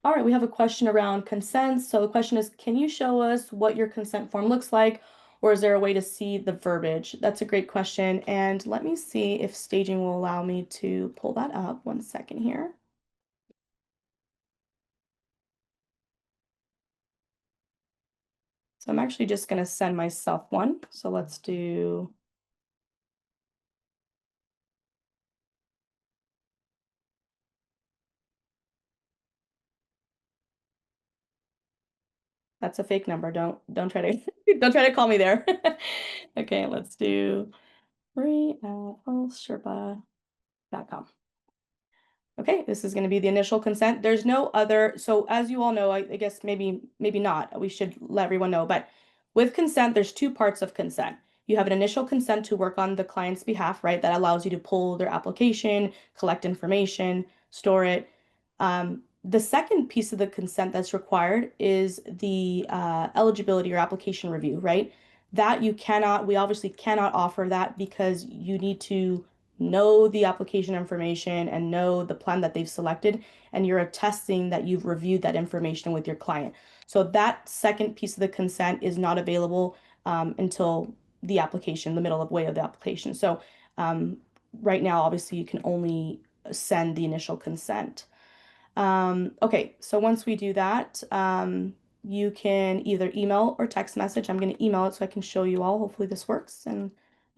All right, we have a question around consent. So the question is, can you show us what your consent form looks like, or is there a way to see the verbiage? That's a great question. And let me see if staging will allow me to pull that up. 1 second here. So I'm actually just going to send myself one. So let's do. That's a fake number. Don't try to don't try to call me there. Okay, let's do free@healthsherpa.com. Okay, this is going to be the initial consent. There's no other, so as you all know, I guess maybe not. We should let everyone know, but with consent, there's two parts of consent. You have an initial consent to work on the client's behalf, right? That allows you to pull their application, collect information, store it. The second piece of the consent that's required is the eligibility or application review, right? That we obviously cannot offer that because you need to know the application information and know the plan that they've selected, and you're attesting that you've reviewed that information with your client. So that second piece of the consent is not available until the application, the middle of way of the application. So um, right now, obviously, you can only send the initial consent. Okay, so once we do that, you can either email or text message. I'm going to email it so I can show you all. Hopefully this works. And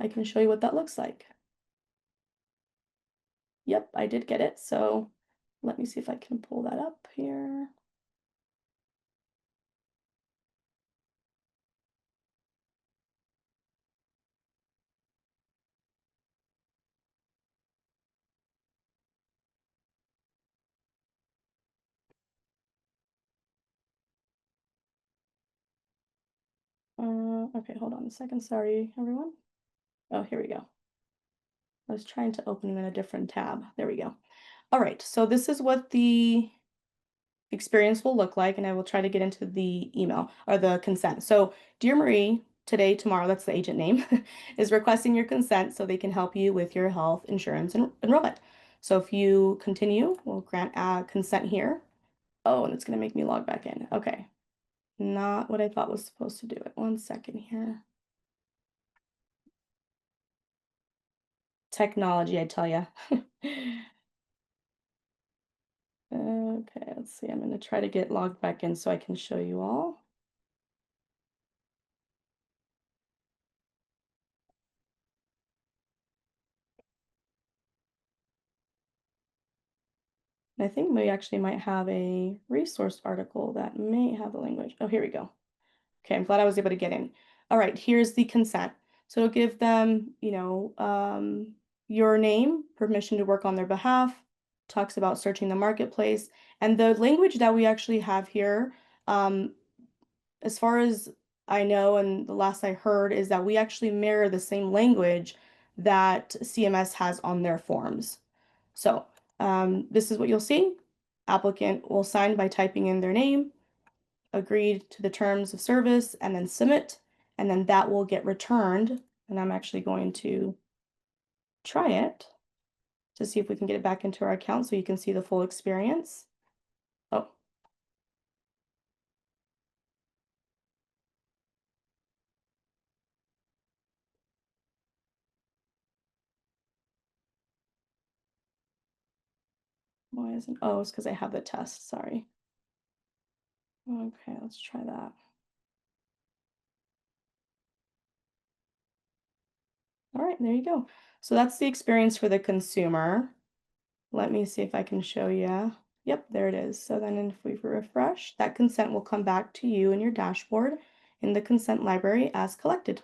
I can show you what that looks like. Yep, I did get it. So let me see if I can pull that up here. Okay, hold on a second. Sorry, everyone. Oh, here we go. I was trying to open them in a different tab. There we go. All right, so this is what the experience will look like, and I will try to get into the email or the consent. So, dear Marie, today, tomorrow, that's the agent name, is requesting your consent so they can help you with your health insurance and enrollment. So if you continue, we'll grant consent here. Oh, and it's going to make me log back in. Okay. Not what I thought was supposed to do it. 1 second here. Technology, I tell you. Okay, let's see. I'm going to try to get logged back in so I can show you all. And I think we actually might have a resource article that may have the language. Oh, here we go. Okay, I'm glad I was able to get in. All right, here's the consent. So it'll give them, your name, permission to work on their behalf, talks about searching the marketplace, and the language that we actually have here, um, as far as I know, and the last I heard, is that we actually mirror the same language that CMS has on their forms. So this is what you'll see. Applicant will sign by typing in their name, agreed to the terms of service, and then submit, and then that will get returned. And I'm actually going to try it to see if we can get it back into our account so you can see the full experience. Oh, why isn't, oh, it's because I have the test, sorry. Okay, let's try that. All right, there you go. So that's the experience for the consumer. Let me see if I can show you. Yep, there it is. So then if we refresh, that consent will come back to you in your dashboard in the consent library as collected.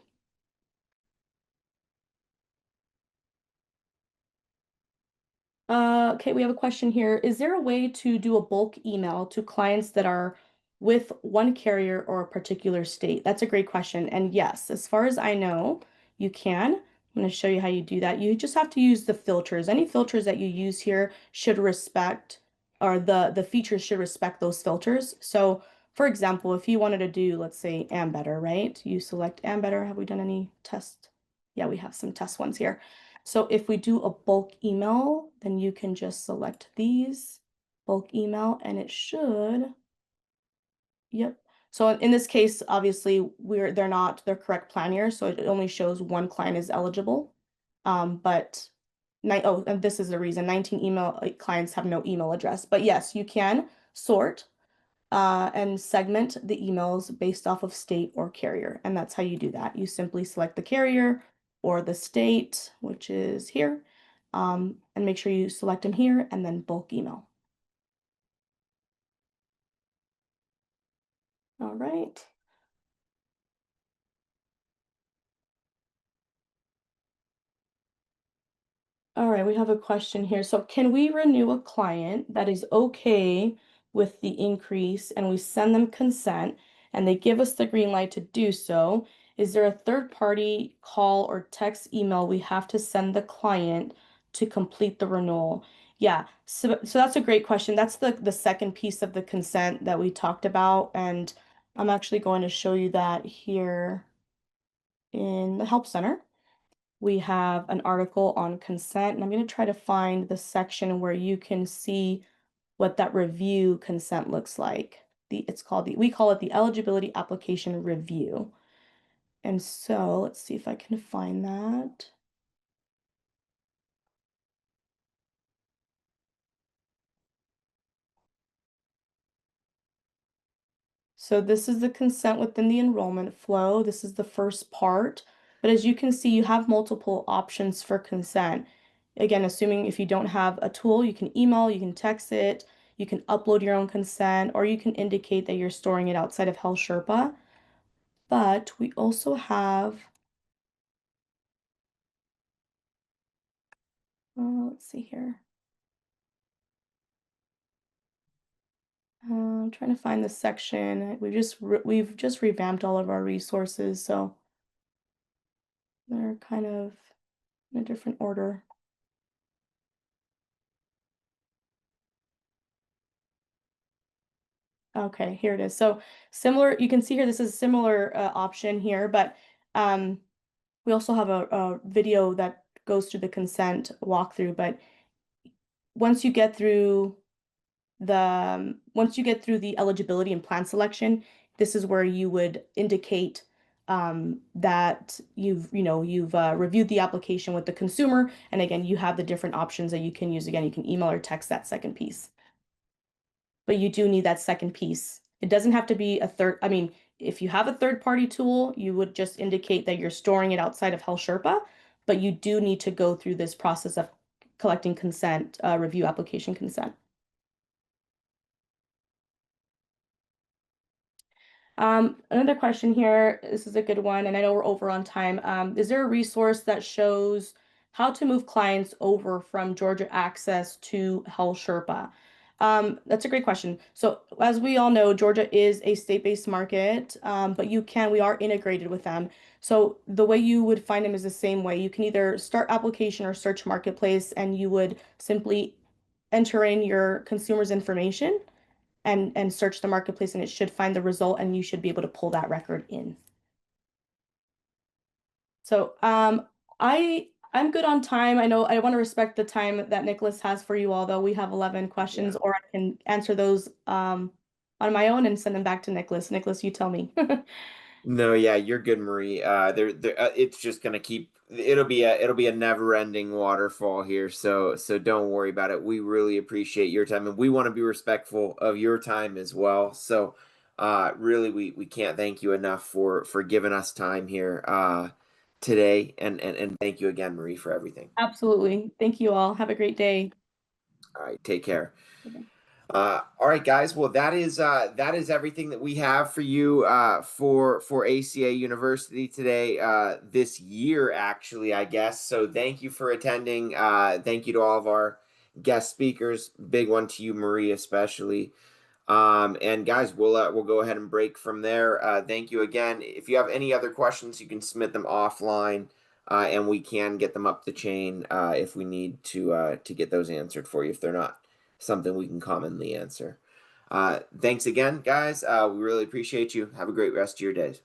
Okay, we have a question here. Is there a way to do a bulk email to clients that are with one carrier or a particular state? That's a great question. And yes, as far as I know, you can. I'm going to show you how you do that. You just have to use the filters. Any filters that you use here should respect, or the features should respect those filters. So, for example, if you wanted to do, let's say, Ambetter, right? You select Ambetter. Have we done any test? Yeah, we have some test ones here. So if we do a bulk email, then you can just select these, bulk email, and it should, yep. So in this case, obviously they're not their correct plan year, so it only shows one client is eligible. But oh, and this is the reason 19 email clients have no email address. But yes, you can sort and segment the emails based off of state or carrier. And that's how you do that. You simply select the carrier or the state, which is here, and make sure you select them here and then bulk email. All right. All right, we have a question here. So can we renew a client that is okay with the increase and we send them consent and they give us the green light to do so? Is there a third party call or text email we have to send the client to complete the renewal? Yeah, so that's a great question. That's the second piece of the consent that we talked about, and I'm actually going to show you that here in the Help Center. We have an article on consent, and I'm going to try to find the section where you can see what that review consent looks like. We call it the eligibility application review. And so let's see if I can find that. So this is the consent within the enrollment flow. This is the first part. But as you can see, you have multiple options for consent. Again, assuming if you don't have a tool, you can email, you can text it, you can upload your own consent, or you can indicate that you're storing it outside of HealthSherpa. But we also have, let's see here. I'm trying to find the section. We've just revamped all of our resources, so they're kind of in a different order. Okay, here it is. So similar, you can see here, this is a similar option here, but we also have a video that goes through the consent walkthrough. But once you get through the eligibility and plan selection, this is where you would indicate that you've reviewed the application with the consumer, and again, you have the different options that you can use. Again, you can email or text that second piece, but you do need that second piece. It doesn't have to be a third. I mean, if you have a third-party tool, you would just indicate that you're storing it outside of HealthSherpa, but you do need to go through this process of collecting consent, review application consent. Another question here, this is a good one, and I know we're over on time. Is there a resource that shows how to move clients over from Georgia Access to HealthSherpa? That's a great question. So as we all know, Georgia is a state-based market, but we are integrated with them. So the way you would find them is the same way. You can either start application or search marketplace, and you would simply enter in your consumer's information and search the marketplace, and it should find the result, and you should be able to pull that record in. So I'm good on time. I know I want to respect the time that Nicholas has for you all, though. We have 11 questions, Yeah. or I can answer those on my own and send them back to Nicholas. Nicholas, you tell me. No, yeah, you're good, Marie. It's just gonna keep. It'll be a never-ending waterfall here. So don't worry about it. We really appreciate your time, and we want to be respectful of your time as well. So, really, we can't thank you enough for giving us time here, today, and thank you again, Marie, for everything. Absolutely. Thank you all. Have a great day. All right, take care. Bye-bye. All right, guys. Well, that is everything that we have for you for ACA University today, this year, actually, I guess. So thank you for attending. Thank you to all of our guest speakers. Big one to you, Marie, especially. And guys, we'll go ahead and break from there. Thank you again. If you have any other questions, you can submit them offline, and we can get them up the chain if we need to get those answered for you if they're not something we can commonly answer. Thanks again, guys. We really appreciate you. Have a great rest of your days.